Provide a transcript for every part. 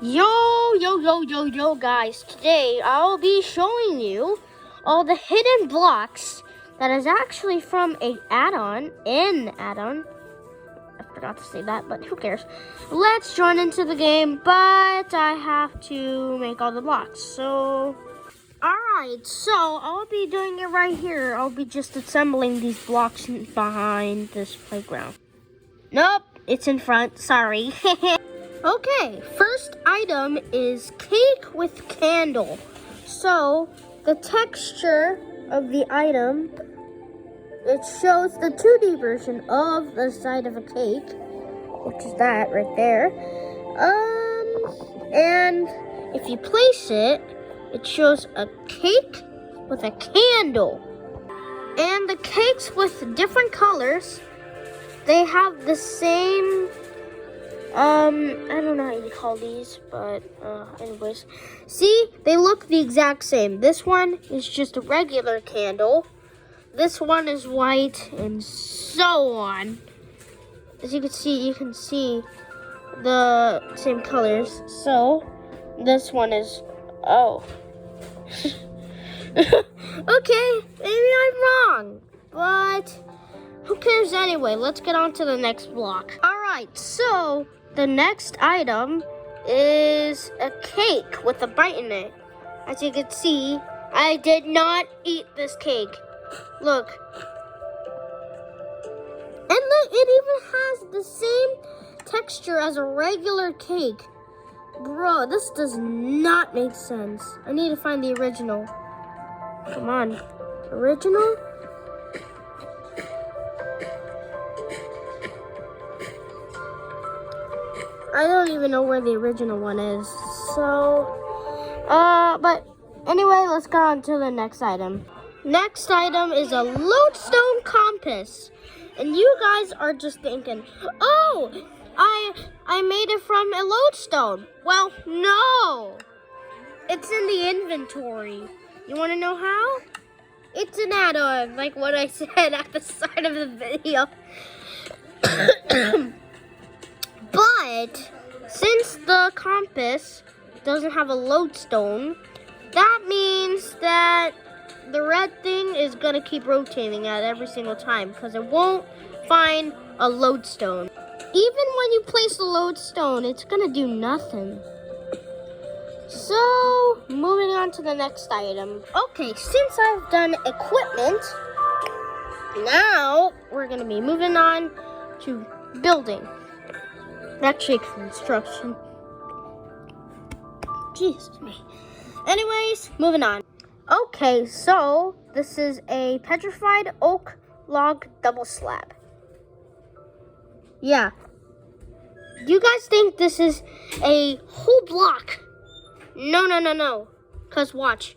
Yo, guys. Today, I'll be showing you all the hidden blocks that is actually from an add-on. I forgot to say that, but who cares? Let's join into the game, but I have to make all the blocks. So, alright, so I'll be doing it right here. I'll be just assembling these blocks behind this playground. Nope, it's in front. Sorry. Okay, first item is cake with candle. So, the texture of the item, it shows the 2D version of the side of a cake, which is that right there. And if you place it, it shows a cake with a candle. And the cakes with different colors, they have the same I don't know how you call these, but anyways. See, they look the exact same. This one is just a regular candle. This one is white, and so on. As you can see the same colors. So, this one is, oh. Okay, maybe I'm wrong, but who cares anyway? Let's get on to the next block. Alright, so the next item is a cake with a bite in it. As you can see, I did not eat this cake. Look. And look, it even has the same texture as a regular cake. Bro, this does not make sense. I need to find the original. Come on. Original? I don't even know where the original one is. So, but anyway, let's go on to the next item. Next item is a lodestone compass. And you guys are just thinking, oh, I made it from a lodestone. Well, no. It's in the inventory. You want to know how? It's an add-on, like what I said at the start of the video. But since the compass doesn't have a lodestone, that means that the red thing is going to keep rotating at every single time because it won't find a lodestone. Even when you place a lodestone, it's going to do nothing. So, moving on to the next item. Okay, since I've done equipment, now we're going to be moving on to building. Actually, construction. Jesus me. Anyways, moving on. Okay, so this is a petrified oak log double slab. Yeah. You guys think this is a whole block? No. Cause watch.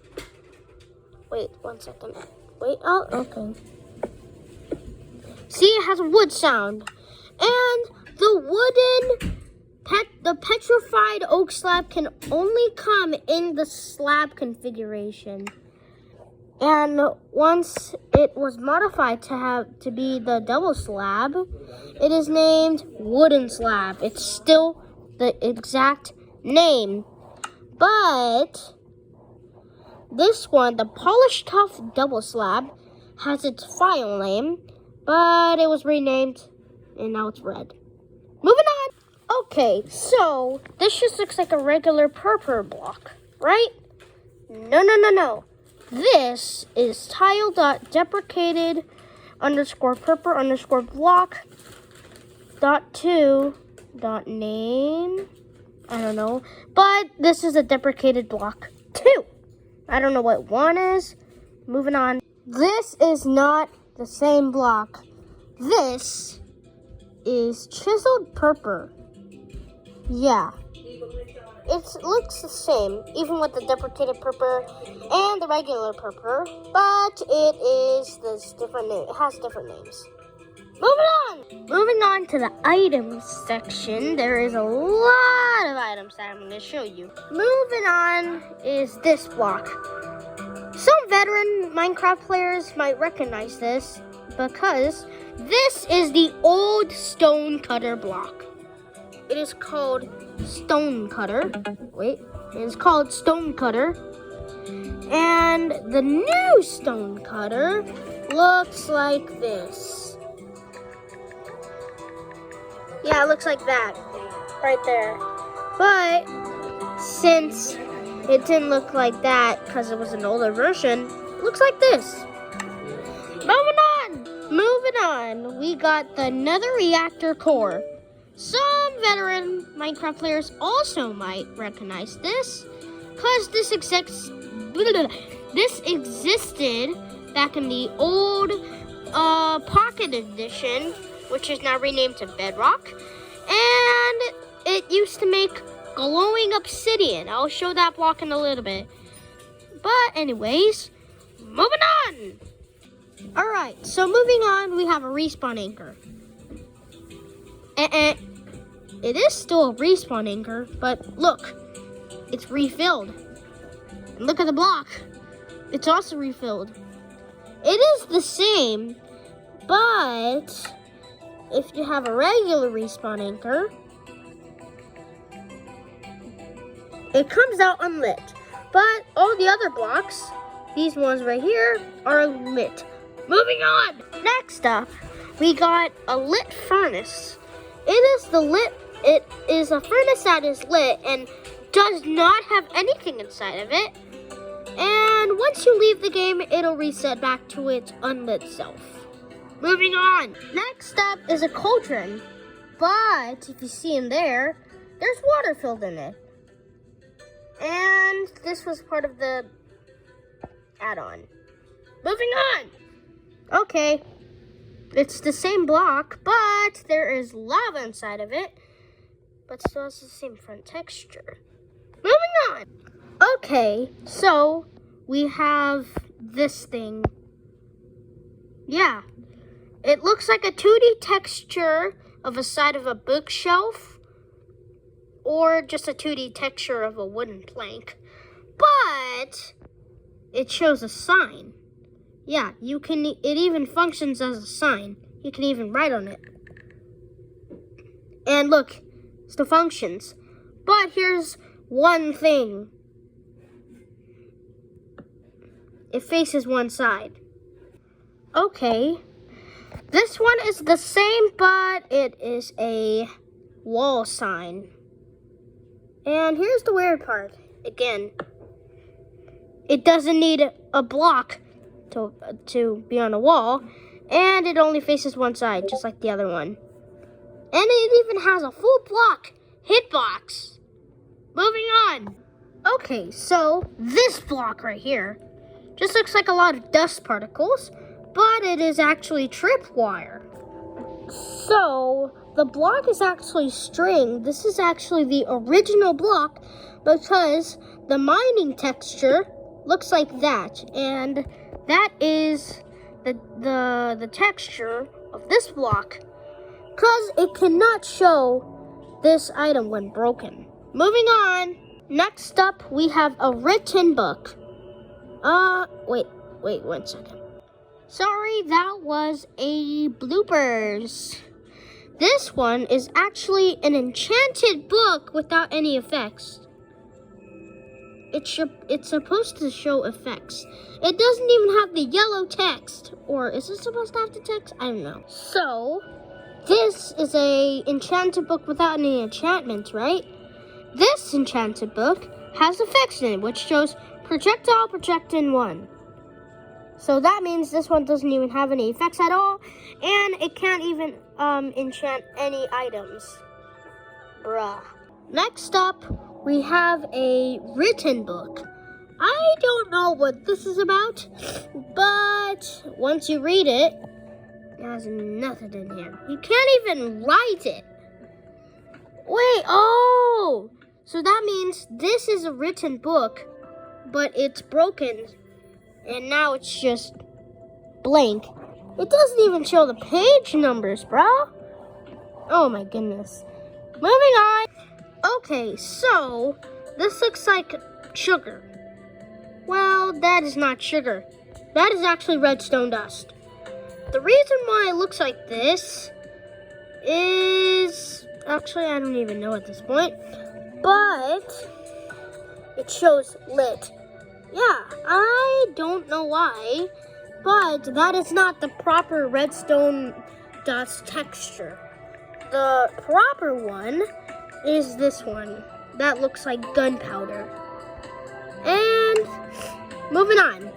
Wait, 1 second. Wait, oh, okay. See, it has a wood sound. And the petrified oak slab can only come in the slab configuration. And once it was modified to be the double slab, it is named wooden slab. It's still the exact name. But this one, the polished tough double slab, has its final name, but it was renamed and now it's red. Moving on. Okay, so this just looks like a regular purple block, right? No. This is tile.deprecated _purple block .2.name. I don't know. But this is a deprecated block 2. I don't know what 1 is. Moving on. This is not the same block. This is chiseled purple. Yeah. It looks the same, even with the deprecated purple and the regular purple, but it is this different name. It has different names. Moving on to the items section. There is a lot of items that I'm going to show you. Moving on is this block. Some veteran Minecraft players might recognize this because this is the old stone cutter block. It is called stone cutter. Wait, it's called stone cutter. And the new stone cutter looks like this. Yeah, it looks like that right there. But since it didn't look like that because it was an older version, it looks like this. Moving on, we got the nether reactor core. Some veteran Minecraft players also might recognize this because this existed back in the old Pocket Edition, which is now renamed to Bedrock, and it used to make glowing obsidian. I'll show that block in a little bit. But anyways, moving on. All right, so moving on, we have a respawn anchor. It is still a respawn anchor, but look, it's refilled. And look at the block. It's also refilled. It is the same, but if you have a regular respawn anchor, it comes out unlit. But all the other blocks, these ones right here, are lit. Moving on. Next up, we got a lit furnace. It is a furnace that is lit and does not have anything inside of it. And once you leave the game, it'll reset back to its unlit self. Moving on. Next up is a cauldron. But if you see in there, there's water filled in it. And this was part of the add-on. Moving on. Okay, it's the same block, but there is lava inside of it, but still has the same front texture. Moving on. Okay, so we have this thing. Yeah, it looks like a 2D texture of a side of a bookshelf, or just a 2D texture of a wooden plank, but it shows a sign. Yeah, it even functions as a sign. You can even write on it. And look, it still functions. But here's one thing. It faces one side. Okay. This one is the same, but it is a wall sign. And here's the weird part. Again, it doesn't need a block to be on a wall, and it only faces one side, just like the other one. And it even has a full block hitbox. Moving on. Okay, so this block right here just looks like a lot of dust particles, but it is actually tripwire. So the block is actually string. This is actually the original block because the mining texture looks like that, and that is the texture of this block, because it cannot show this item when broken. Moving on. Next up, we have a written book. Wait 1 second. Sorry, that was a bloopers. This one is actually an enchanted book without any effects. It's supposed to show effects. It doesn't even have the yellow text. Or is it supposed to have the text? I don't know. So, this is a enchanted book without any enchantments, right? This enchanted book has effects in it, which shows projectile, projectin 1. So that means this one doesn't even have any effects at all. And it can't even enchant any items. Bruh. Next up, we have a written book. I don't know what this is about, but once you read it, there's nothing in here. You can't even write it. Wait, oh! So that means this is a written book, but it's broken, and now it's just blank. It doesn't even show the page numbers, bro. Oh my goodness. Moving on. Okay, so this looks like sugar. Well, that is not sugar. That is actually redstone dust. The reason why it looks like this is... Actually, I don't even know at this point. but it shows lit. Yeah, I don't know why, but that is not the proper redstone dust texture. The proper one is this one. That looks like gunpowder. And moving on.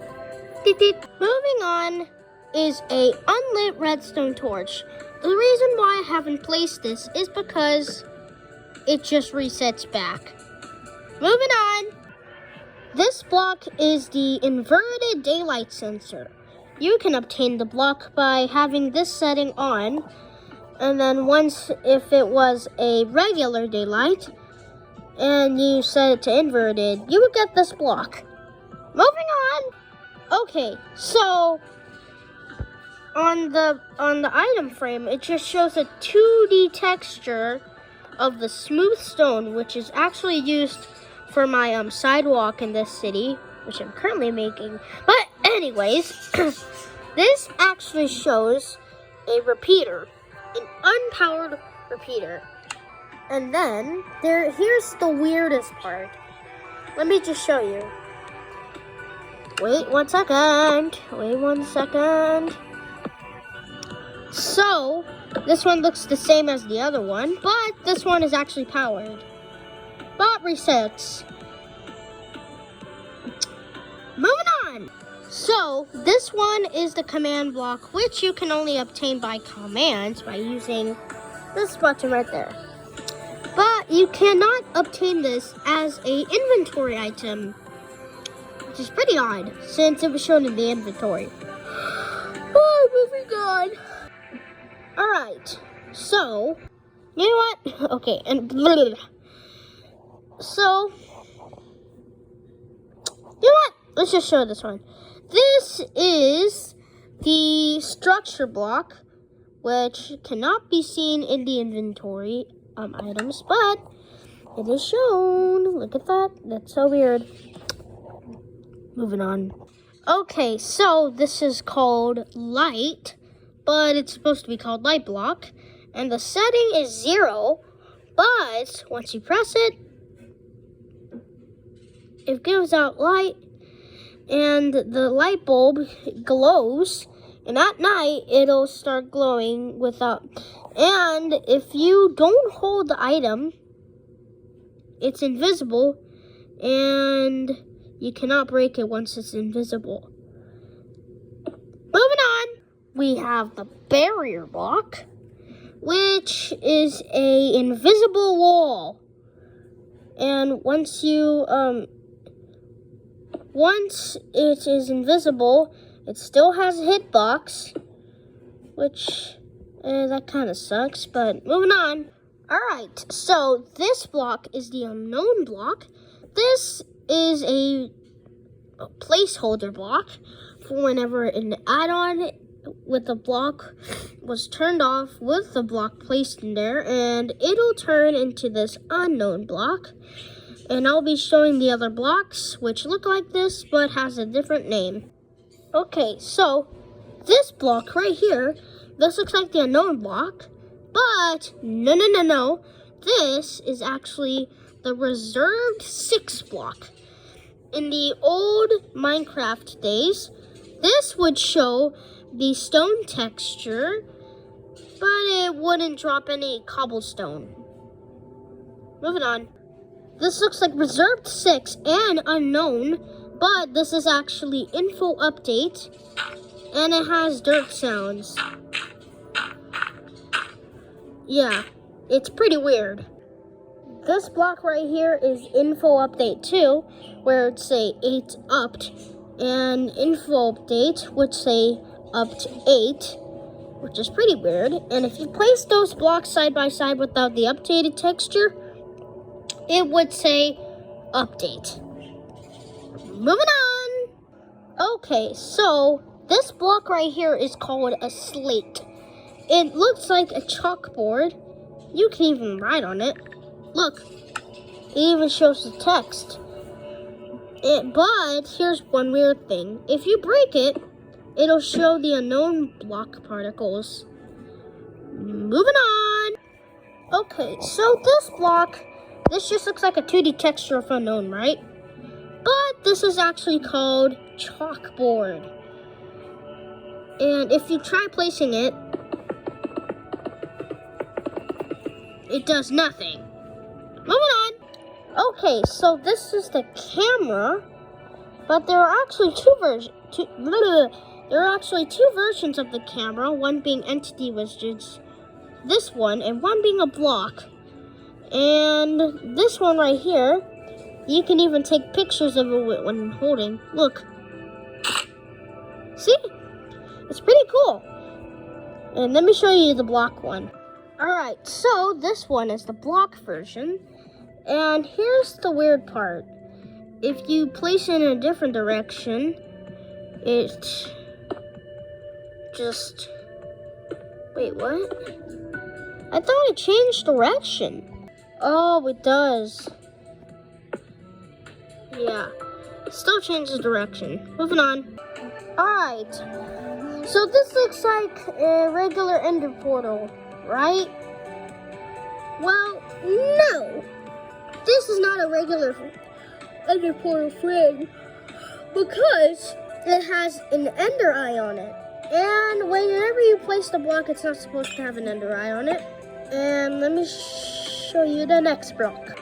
Moving on is a unlit redstone torch. The reason why I haven't placed this is because it just resets back. Moving on. This block is the inverted daylight sensor. You can obtain the block by having this setting on, and then once, if it was a regular daylight and you set it to inverted, you would get this block. Moving on. Okay, so on the item frame, it just shows a 2D texture of the smooth stone, which is actually used for my sidewalk in this city, which I'm currently making. But anyways, this actually shows a repeater, an unpowered repeater. And then here's the weirdest part. Let me just show you. Wait 1 second. Wait 1 second. So, this one looks the same as the other one, but this one is actually powered. But resets. Moving on. So, this one is the command block, which you can only obtain by commands by using this button right there. But you cannot obtain this as a inventory item, which is pretty odd since it was shown in the inventory. Oh, moving on. Alright, so, you know what? Okay, and so, you know what? Let's just show this one. This is the structure block, which cannot be seen in the inventory items, but it is shown. Look at that. That's so weird. Moving on. Okay, so this is called light, but it's supposed to be called light block, and the setting is 0, but once you press it, it gives out light, and the light bulb glows, and at night it'll start glowing without. And if you don't hold the item, it's invisible, and you cannot break it once it's invisible. Moving on, we have the barrier block, which is a invisible wall. And once it is invisible, it still has a hitbox, which that kind of sucks, but moving on. Alright, so this block is the unknown block. This is a placeholder block for whenever an add-on with the block was turned off with the block placed in there, and it'll turn into this unknown block. And I'll be showing the other blocks, which look like this, but has a different name. Okay, so this block right here, this looks like the unknown block, but no. This is actually the reserved 6 block. In the old Minecraft days, this would show the stone texture, but it wouldn't drop any cobblestone. Moving on. This looks like reserved 6 and unknown, but this is actually info update, and it has dirt sounds. Yeah, it's pretty weird. This block right here is info update 2, where it say 8 upped, and info update would say upped 8, which is pretty weird. And if you place those blocks side by side without the updated texture, it would say update. Moving on. Okay, so this block right here is called a slate. It looks like a chalkboard. You can even write on it. Look, it even shows the text. But here's one weird thing. If you break it, it'll show the unknown block particles. Moving on. Okay, so this block This just looks like a 2D texture of unknown, right? But this is actually called chalkboard. And if you try placing it, it does nothing. Moving on. Okay, so this is the camera, but there are actually two versions of the camera, one being entity widgets, this one, and one being a block. And this one right here, you can even take pictures of it when holding. Look. See? It's pretty cool. And let me show you the block one. Alright, so this one is the block version. And here's the weird part. If you place it in a different direction, it just... Wait, what? I thought it changed direction. Oh, it does. Yeah. Still changes direction. Moving on. Alright. So this looks like a regular ender portal, right? Well, no. This is not a regular ender portal friend because it has an ender eye on it. And whenever you place the block, it's not supposed to have an ender eye on it. And let me show you the next block.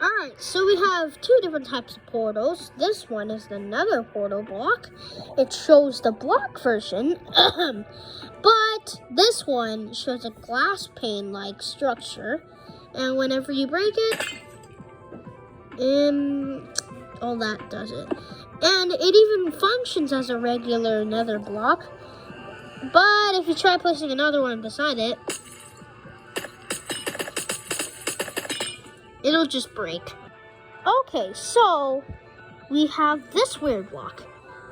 Alright, so we have two different types of portals. This one is the nether portal block. It shows the block version. But this one shows a glass pane-like structure. And whenever you break it, all that does it. And it even functions as a regular nether block. But if you try placing another one beside it, it'll just break. Okay, so we have this weird block.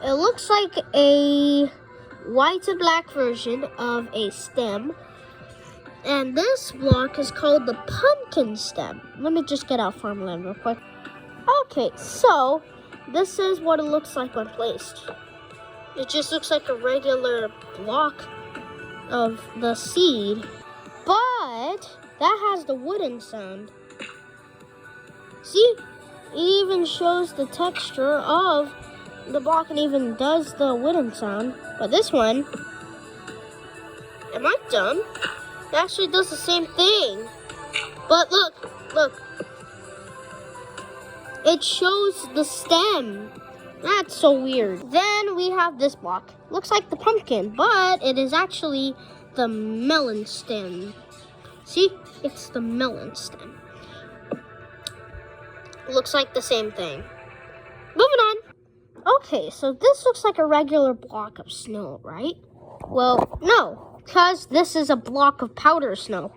It looks like a white and black version of a stem. And this block is called the pumpkin stem. Let me just get out farmland real quick. Okay, so this is what it looks like when placed. It just looks like a regular block of the seed, but that has the wooden sound. See, it even shows the texture of the block and even does the wooden sound. But this one, am I dumb? It actually does the same thing. But look. It shows the stem. That's so weird. Then we have this block. Looks like the pumpkin, but it is actually the melon stem. See? It's the melon stem. Looks like the same thing. Moving on. Okay, so this looks like a regular block of snow, right? Well, no, because this is a block of powder snow.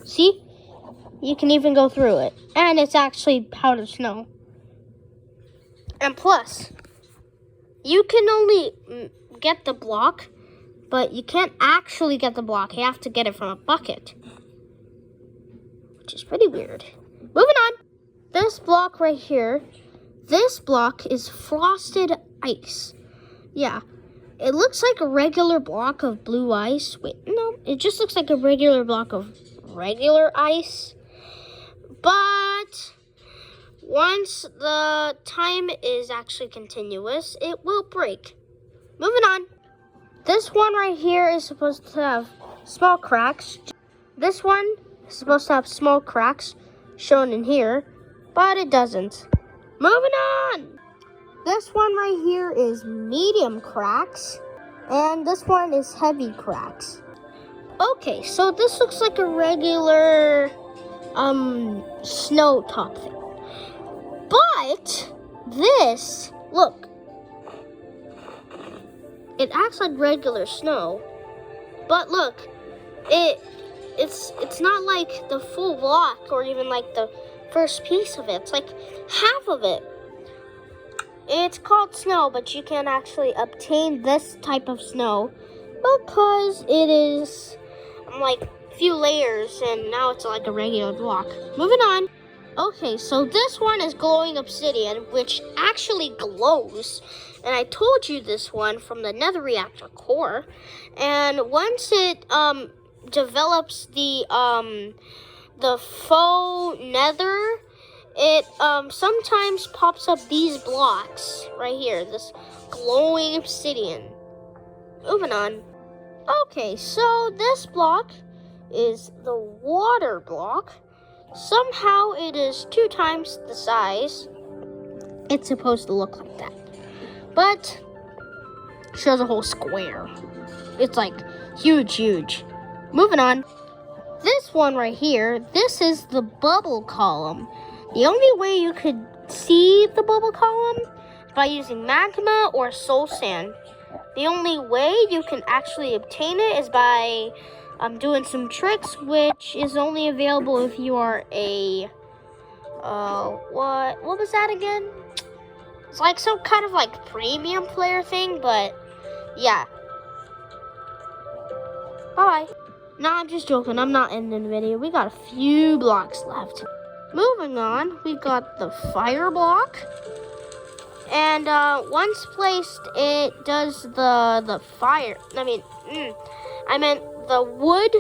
See? You can even go through it. And it's actually powder snow. And plus, you can only get the block, but you can't actually get the block. You have to get it from a bucket. Which is pretty weird. Moving on. This block right here, this block is frosted ice. Yeah, it looks like a regular block of blue ice. Wait, no, it just looks like a regular block of regular ice. But once the time is actually continuous, it will break. Moving on. This one right here is supposed to have small cracks. This one is supposed to have small cracks shown in here, but it doesn't. Moving on. This one right here is medium cracks, and this one is heavy cracks. Okay, so this looks like a regular snow top thing. But this, look, it acts like regular snow. But look, it's not like the full block or even like the first piece of it. It's like half of it. It's called snow, but you can't actually obtain this type of snow because it is like few layers and now it's like a regular block. Moving on. Okay, so this one is glowing obsidian, which actually glows. And I told you this one from the nether reactor core. And once it develops the the faux nether, it sometimes pops up these blocks right here, this glowing obsidian. Moving on. Okay, so this block is the water block. Somehow it is 2 times the size. It's supposed to look like that, but it shows a whole square. It's like huge. Moving on. This one right here, this is the bubble column. The only way you could see the bubble column is by using magma or soul sand. The only way you can actually obtain it is by doing some tricks, which is only available if you are a what was that again? It's like some kind of like premium player thing, but yeah. Bye. No, I'm just joking. I'm not ending the video. We got a few blocks left. Moving on, we got the fire block. And once placed, it does the fire. I meant the wood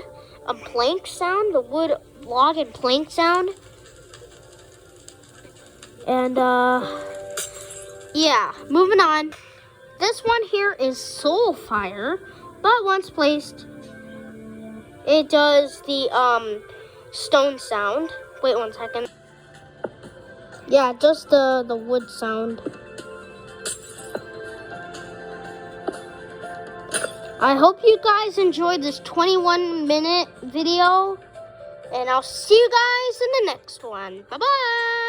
plank sound, the wood log and plank sound. And yeah, moving on. This one here is soul fire, but once placed, it does the stone sound. Wait 1 second. Yeah, it does the wood sound. I hope you guys enjoyed this 21-minute video, and I'll see you guys in the next one. Bye-bye!